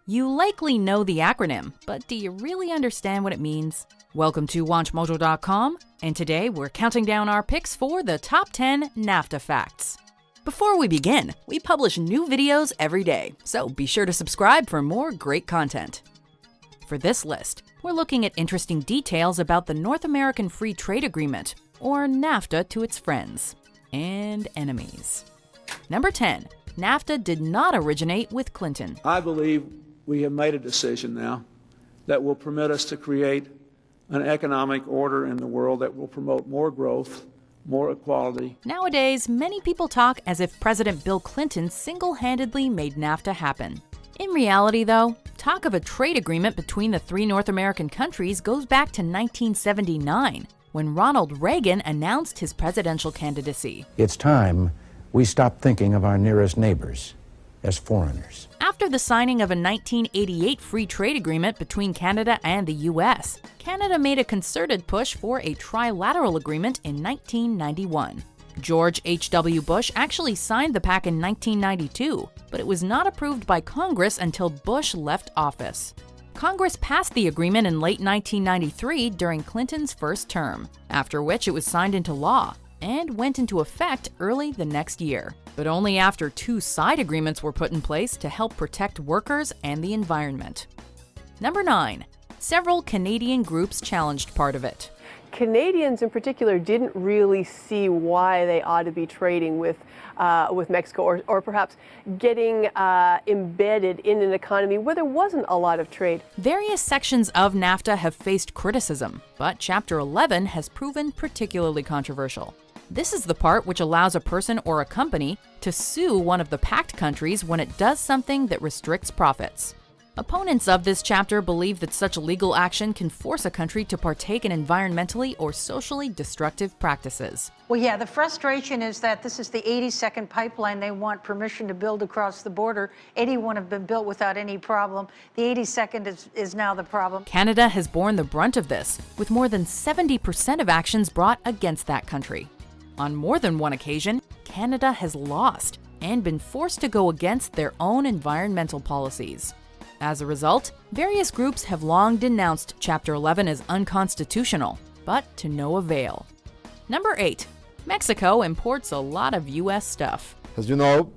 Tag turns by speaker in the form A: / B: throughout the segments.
A: You likely know the acronym, but do you really understand what it means? Welcome to WatchMojo.com, and today we're counting down our picks for the top 10 NAFTA facts. Before we begin, we publish new videos every day, so be sure to subscribe for more great content. For this list, we're looking at interesting details about the North American Free Trade Agreement, or NAFTA to its friends and enemies. Number 10. NAFTA did not originate with Clinton.
B: I believe we have made a decision now that will permit us to create an economic order in the world that will promote more growth, more equality.
A: Nowadays, many people talk as if President Bill Clinton single-handedly made NAFTA happen. In reality, though, talk of a trade agreement between the three North American countries goes back to 1979, when Ronald Reagan announced his presidential candidacy.
C: It's time we stop thinking of our nearest neighbors as foreigners.
A: After the signing of a 1988 free trade agreement between Canada and the U.S., Canada made a concerted push for a trilateral agreement in 1991. George H.W. Bush actually signed the pact in 1992, but it was not approved by Congress until Bush left office. Congress passed the agreement in late 1993 during Clinton's first term, after which it was signed into law and went into effect early the next year, but only after two side agreements were put in place to help protect workers and the environment. Number 9. Several Canadian groups challenged part of it.
D: Canadians in particular didn't really see why they ought to be trading with Mexico or perhaps getting embedded in an economy where there wasn't a lot of trade.
A: Various sections of NAFTA have faced criticism, but Chapter 11 has proven particularly controversial. This is the part which allows a person or a company to sue one of the pact countries when it does something that restricts profits. Opponents of this chapter believe that such legal action can force a country to partake in environmentally or socially destructive practices.
E: Well, yeah, the frustration is that this is the 82nd pipeline they want permission to build across the border. 81 have been built without any problem. The 82nd is now the problem.
A: Canada has borne the brunt of this, with more than 70% of actions brought against that country. On more than one occasion, Canada has lost and been forced to go against their own environmental policies. As a result, various groups have long denounced Chapter 11 as unconstitutional, but to no avail. Number 8. Mexico imports a lot of U.S. stuff.
F: As you know,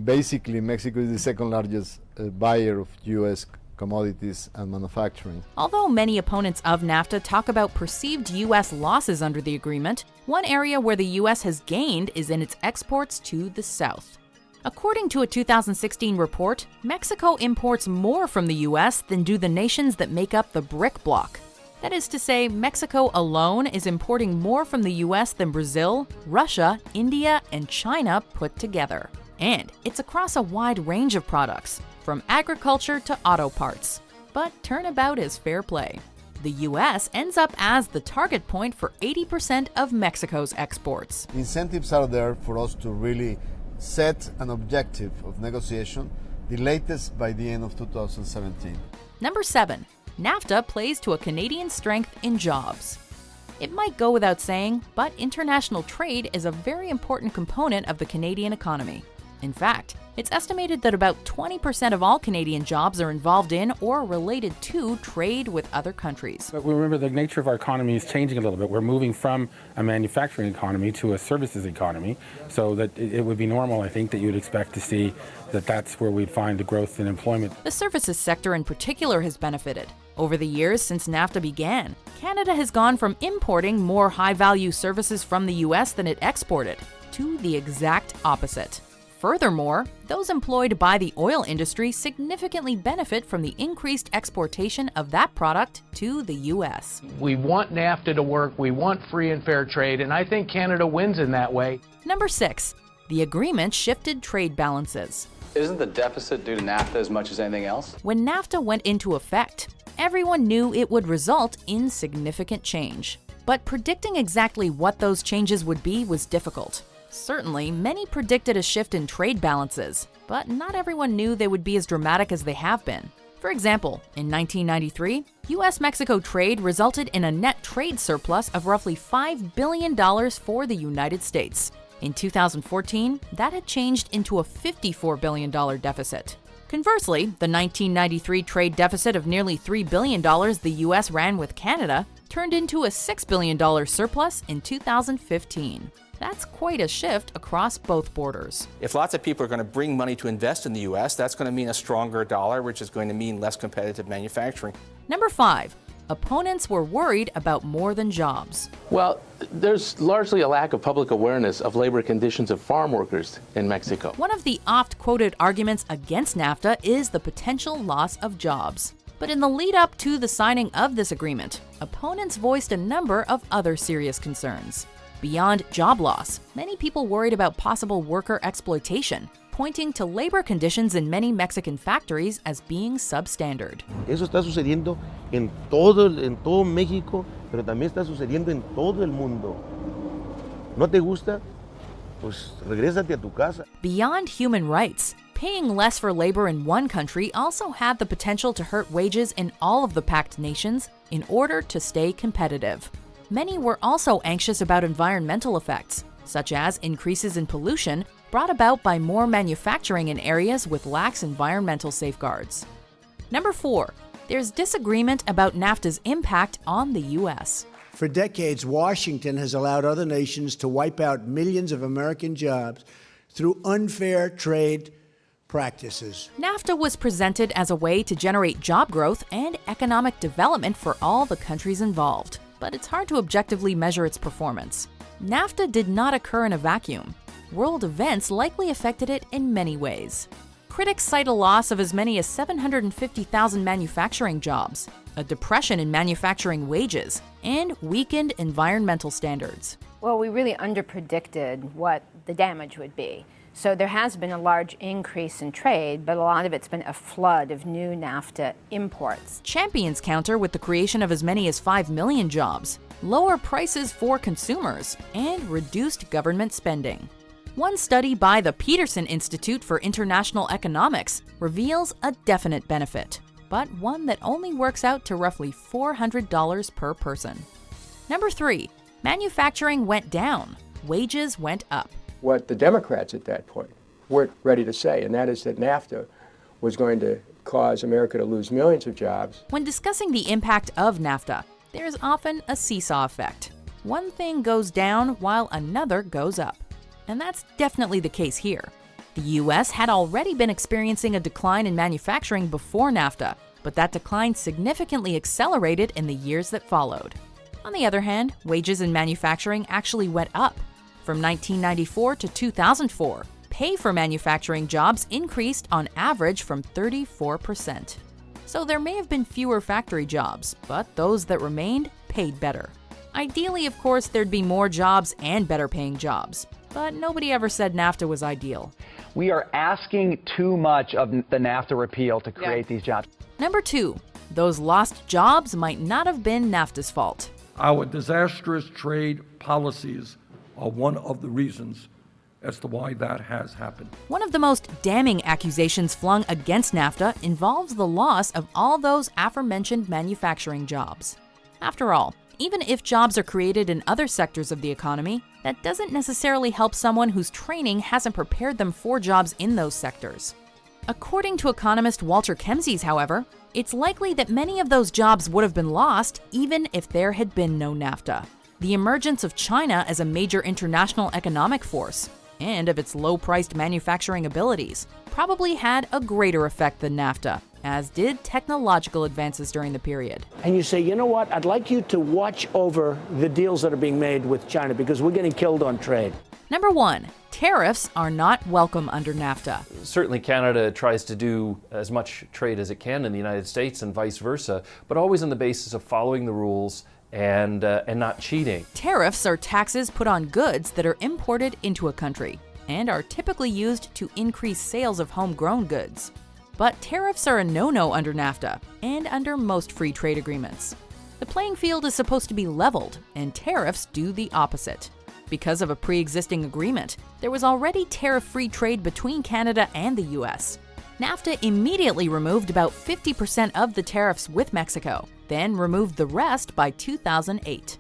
F: basically Mexico is the second largest buyer of U.S. commodities and manufacturing.
A: Although many opponents of NAFTA talk about perceived U.S. losses under the agreement, one area where the U.S. has gained is in its exports to the South. According to a 2016 report, Mexico imports more from the U.S. than do the nations that make up the BRIC bloc. That is to say, Mexico alone is importing more from the U.S. than Brazil, Russia, India, and China put together. And it's across a wide range of products, from agriculture to auto parts. But turnabout is fair play. The U.S. ends up as the target point for 80% of Mexico's exports.
F: Incentives are there for us to really set an objective of negotiation, the latest by the end of 2017.
A: Number 7. NAFTA plays to a Canadian strength in jobs. It might go without saying, but international trade is a very important component of the Canadian economy. In fact, it's estimated that about 20% of all Canadian jobs are involved in or related to trade with other countries.
G: But remember, the nature of our economy is changing a little bit. We're moving from a manufacturing economy to a services economy, so that it would be normal, I think, that you'd expect to see that that's where we'd find the growth in employment.
A: The services sector in particular has benefited. Over the years since NAFTA began, Canada has gone from importing more high-value services from the U.S. than it exported, to the exact opposite. Furthermore, those employed by the oil industry significantly benefit from the increased exportation of that product to the U.S.
H: We want NAFTA to work, we want free and fair trade, and I think Canada wins in that way.
A: Number 6. The agreement shifted trade balances.
I: Isn't the deficit due to NAFTA as much as anything else?
A: When NAFTA went into effect, everyone knew it would result in significant change. But predicting exactly what those changes would be was difficult. Certainly, many predicted a shift in trade balances, but not everyone knew they would be as dramatic as they have been. For example, in 1993, U.S.-Mexico trade resulted in a net trade surplus of roughly $5 billion for the United States. In 2014, that had changed into a $54 billion deficit. Conversely, the 1993 trade deficit of nearly $3 billion the U.S. ran with Canada turned into a $6 billion surplus in 2015. That's quite a shift across both borders.
J: If lots of people are going to bring money to invest in the U.S., that's going to mean a stronger dollar, which is going to mean less competitive manufacturing.
A: Number 5. Opponents were worried about more than jobs.
K: Well, there's largely a lack of public awareness of labor conditions of farm workers in Mexico.
A: One of the oft-quoted arguments against NAFTA is the potential loss of jobs. But in the lead-up to the signing of this agreement, opponents voiced a number of other serious concerns. Beyond job loss, many people worried about possible worker exploitation, pointing to labor conditions in many Mexican factories as being substandard.
L: Eso está sucediendo en todo México, pero también está sucediendo en todo el mundo. ¿No te gusta? Pues regrésate a tu casa.
A: Beyond human rights, paying less for labor in one country also had the potential to hurt wages in all of the pact nations in order to stay competitive. Many were also anxious about environmental effects, such as increases in pollution brought about by more manufacturing in areas with lax environmental safeguards. Number 4. There's disagreement about NAFTA's impact on the U.S.
M: For decades, Washington has allowed other nations to wipe out millions of American jobs through unfair trade practices.
A: NAFTA was presented as a way to generate job growth and economic development for all the countries involved, but it's hard to objectively measure its performance. NAFTA did not occur in a vacuum. World events likely affected it in many ways. Critics cite a loss of as many as 750,000 manufacturing jobs, a depression in manufacturing wages, and weakened environmental standards.
N: Well, we really underpredicted what the damage would be. So there has been a large increase in trade, but a lot of it's been a flood of new NAFTA imports.
A: Champions counter with the creation of as many as 5 million jobs, lower prices for consumers, and reduced government spending. One study by the Peterson Institute for International Economics reveals a definite benefit, but one that only works out to roughly $400 per person. Number 3, manufacturing went down, wages went up.
O: What the Democrats at that point weren't ready to say, and that is that NAFTA was going to cause America to lose millions of jobs.
A: When discussing the impact of NAFTA, there's often a seesaw effect. One thing goes down while another goes up. And that's definitely the case here. The U.S. had already been experiencing a decline in manufacturing before NAFTA, but that decline significantly accelerated in the years that followed. On the other hand, wages in manufacturing actually went up. From 1994 to 2004, pay for manufacturing jobs increased on average from 34%. So there may have been fewer factory jobs, but those that remained paid better. Ideally, of course, there'd be more jobs and better paying jobs, but nobody ever said NAFTA was ideal.
P: We are asking too much of the NAFTA repeal to create these jobs.
A: Number 2, those lost jobs might not have been NAFTA's fault.
Q: Our disastrous trade policies are one of the reasons as to why that has happened.
A: One of the most damning accusations flung against NAFTA involves the loss of all those aforementioned manufacturing jobs. After all, even if jobs are created in other sectors of the economy, that doesn't necessarily help someone whose training hasn't prepared them for jobs in those sectors. According to economist Walter Kemsies, however, it's likely that many of those jobs would have been lost even if there had been no NAFTA. The emergence of China as a major international economic force, and of its low-priced manufacturing abilities, probably had a greater effect than NAFTA, as did technological advances during the period.
R: And you say, you know what, I'd like you to watch over the deals that are being made with China because we're getting killed on trade.
A: Number 1, tariffs are not welcome under NAFTA.
S: Certainly Canada tries to do as much trade as it can in the United States and vice versa, but always on the basis of following the rules and not cheating.
A: Tariffs are taxes put on goods that are imported into a country and are typically used to increase sales of homegrown goods. But tariffs are a no-no under NAFTA and under most free trade agreements. The playing field is supposed to be leveled, and tariffs do the opposite. Because of a pre-existing agreement, there was already tariff-free trade between Canada and the U.S. NAFTA immediately removed about 50% of the tariffs with Mexico, then removed the rest by 2008.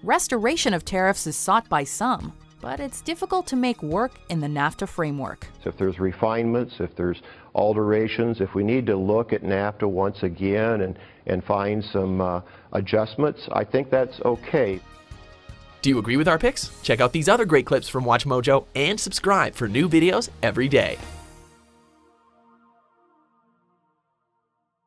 A: Restoration of tariffs is sought by some, but it's difficult to make work in the NAFTA framework.
T: So if there's refinements, if there's alterations, if we need to look at NAFTA once again and find some adjustments, I think that's okay.
U: Do you agree with our picks? Check out these other great clips from WatchMojo and subscribe for new videos every day.